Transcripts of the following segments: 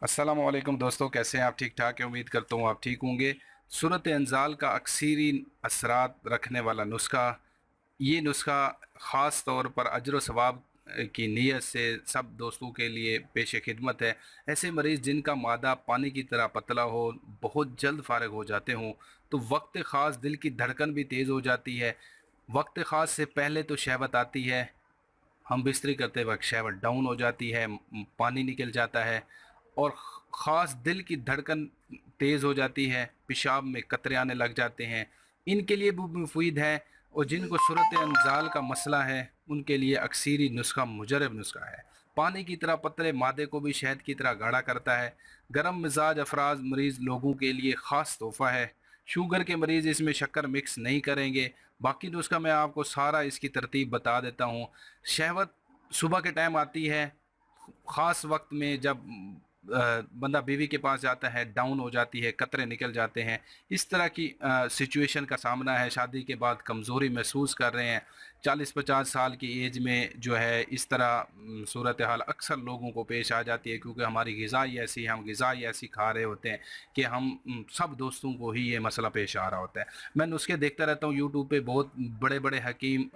अस्सलाम वालेकुम दोस्तों, कैसे हैं आप? ठीक ठाक है, उम्मीद करता हूँ आप ठीक होंगे। सूरत अंजाल का अक्सरी असरात रखने वाला नुस्खा, ये नुस्खा ख़ास तौर पर अजर व सवाब की नीयत से सब दोस्तों के लिए पेश खिदमत है। ऐसे मरीज़ जिनका मादा पानी की तरह पतला हो, बहुत जल्द फारग हो जाते हों, तो वक्त ख़ास दिल की धड़कन भी तेज़ हो जाती है। वक्त ख़ास से पहले तो शहवत आती है, हम बिस्तरी करते वक्त शहवत डाउन हो जाती है, पानी निकल जाता है और ख़ास दिल की धड़कन तेज़ हो जाती है, पेशाब में कतरे आने लग जाते हैं। इनके लिए भी मुफीद है और जिनको सूरत अंजाल का मसला है उनके लिए अक्सीरी नुस्खा मुजरब नुस्खा है। पानी की तरह पतले मादे को भी शहद की तरह गाढ़ा करता है। गर्म मिजाज अफराज मरीज़ लोगों के लिए ख़ास तोहफ़ा है। शुगर के मरीज़ इसमें शक्कर मिक्स नहीं करेंगे। बाकी नुस्खा मैं आपको सारा इसकी तरतीब बता देता हूँ। शहवत सुबह के टाइम आती है, ख़ास वक्त में जब बंदा बीवी के पास जाता है, डाउन हो जाती है, कतरे निकल जाते हैं। इस तरह की सिचुएशन का सामना है। शादी के बाद कमज़ोरी महसूस कर रहे हैं, 40-50 साल की एज में जो है इस तरह सूरत हाल अक्सर लोगों को पेश आ जाती है, क्योंकि हमारी ग़िज़ा ही ऐसी है, हम ग़िज़ा ही ऐसी खा रहे होते हैं कि हम सब दोस्तों को ही ये मसला पेश आ रहा होता है। मैं नुस्खे देखता रहता हूँ यूट्यूब पे, बहुत बड़े बड़े हकीम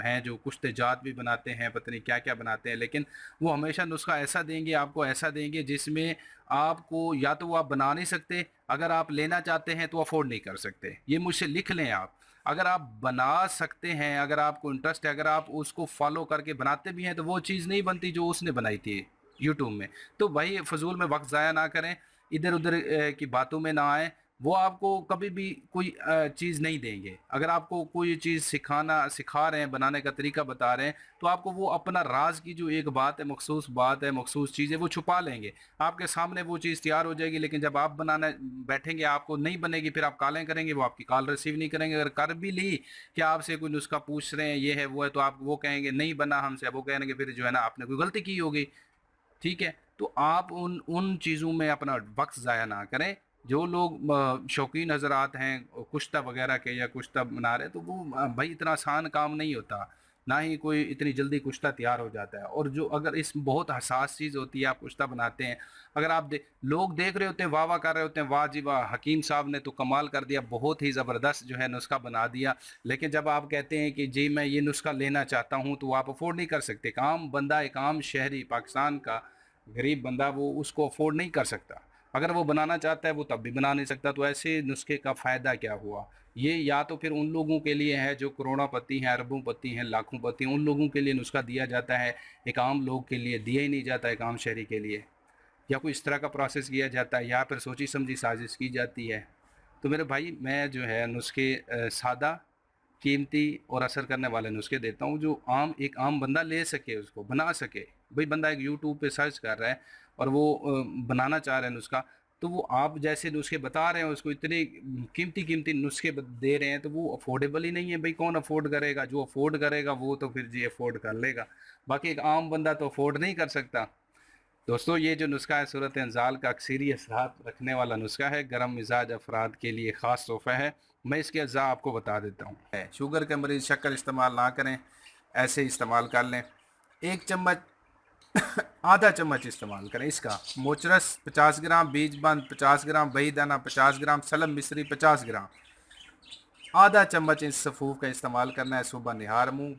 हैं जो कुश्ते जात भी बनाते हैं, पता नहीं क्या क्या बनाते हैं, लेकिन वो हमेशा नुस्खा ऐसा देंगे, आपको ऐसा देंगे जिसमें आपको, या तो वो आप बना नहीं सकते, अगर आप लेना चाहते हैं तो अफोर्ड नहीं कर सकते। ये मुझसे लिख लें आप। अगर आप बना सकते हैं, अगर आपको इंटरेस्ट है, अगर आप उसको फॉलो करके बनाते भी हैं, तो वो चीज़ नहीं बनती जो उसने बनाई थी यूट्यूब में। तो भाई फजूल में वक्त ज़ाया ना करें, इधर उधर की बातों में ना आए। वो आपको कभी भी कोई चीज़ नहीं देंगे। अगर आपको कोई चीज़ सिखा रहे हैं, बनाने का तरीका बता रहे हैं, तो आपको वो अपना राज की जो एक बात है, मखसूस चीज़ है, वो छुपा लेंगे। आपके सामने वो चीज़ तैयार हो जाएगी, लेकिन जब आप बनाने बैठेंगे आपको नहीं बनेगी, फिर आप कॉलें करेंगे, वो आपकी कॉल रिसीव नहीं करेंगे। अगर कर भी ली कि आपसे कोई नुस्खा पूछ रहे हैं, ये है वो है, तो आप वो कहेंगे नहीं बना हमसे, वो कहेंगे फिर जो है ना आपने कोई गलती की होगी। ठीक है? तो आप उन उन चीज़ों में अपना वक़्त ज़ाया ना करें। जो लोग शौकीन हज़रात हैं कुश्ता वग़ैरह के या कुश्ता बना रहे हैं, तो वो भई इतना आसान काम नहीं होता। ना ही कोई इतनी जल्दी कुश्ता तैयार हो जाता है, और जो अगर इस बहुत हसास चीज़ होती है, आप कुश्ता बनाते हैं, अगर आप लोग देख रहे होते हैं, वाह-वाह कर रहे होते हैं, वाह जी वाह! हकीम साहब ने तो कमाल कर दिया, बहुत ही ज़बरदस्त जो है नुस्खा बना दिया। लेकिन जब आप कहते हैं कि जी मैं ये नुस्खा लेना चाहता हूँ, तो वो आप अफ़ोर्ड नहीं कर सकते। एक आम बंदा, एक आम शहरी पाकिस्तान का गरीब बंदा वो उसको अफोर्ड नहीं कर सकता। अगर वो बनाना चाहता है वो तब भी बना नहीं सकता। तो ऐसे नुस्खे का फ़ायदा क्या हुआ? ये या तो फिर उन लोगों के लिए है जो करोड़ोंपति हैं, अरबोंपति हैं, लाखोंपति हैं, उन लोगों के लिए नुस्खा दिया जाता है, एक आम लोग के लिए दिया ही नहीं जाता, एक आम शहरी के लिए। या कोई इस तरह का प्रोसेस किया जाता है, या फिर सोची समझी साजिश की जाती है। तो मेरे भाई मैं जो है नुस्खे सादा, कीमती और असर करने वाले नुस्खे देता हूँ, जो एक आम बंदा ले सके, उसको बना सके। भाई बंदा एक यूट्यूब पे सर्च कर रहा है और वो बनाना चाह रहा है नुस्खा, तो वो आप जैसे नुस्खे बता रहे हैं उसको, इतने कीमती कीमती नुस्खे दे रहे हैं, तो वो अफोर्डेबल ही नहीं है। भाई कौन अफोर्ड करेगा? जो अफोर्ड करेगा वो तो फिर जी अफोर्ड कर लेगा, बाकी एक आम बंदा तो अफोर्ड नहीं कर सकता। दोस्तों ये जो नुस्खा है सूरत अंजाल का अक्सरी असरात रखने वाला नुस्खा है, गर्म मिजाज अफराद के लिए ख़ास तोहफ़ा है। मैं इसके अज्जा आपको बता देता हूँ। शुगर के मरीज़ शक्कर इस्तेमाल ना करें, ऐसे इस्तेमाल कर लें। 1 चम्मच आधा चम्मच इस्तेमाल करें इसका मोचरस 50 ग्राम, बीज बंद 50 ग्राम, बही दाना 50 ग्राम, सलब मिश्री 50 ग्राम। आधा चम्मच इस सफ़ूफ का इस्तेमाल करना है सुबह निहार मुँह,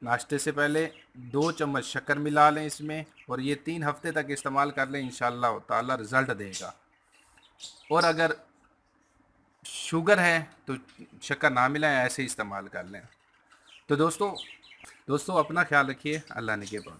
नाश्ते से पहले। 2 चम्मच शक्कर मिला लें इसमें, और ये 3 हफ्ते तक इस्तेमाल कर लें, इंशाअल्लाह ताला रिज़ल्ट देगा। और अगर शुगर है तो शक्कर ना मिलाएं, ऐसे ही इस्तेमाल कर लें। तो दोस्तों अपना ख्याल रखिए। अल्लाह ने के बाद।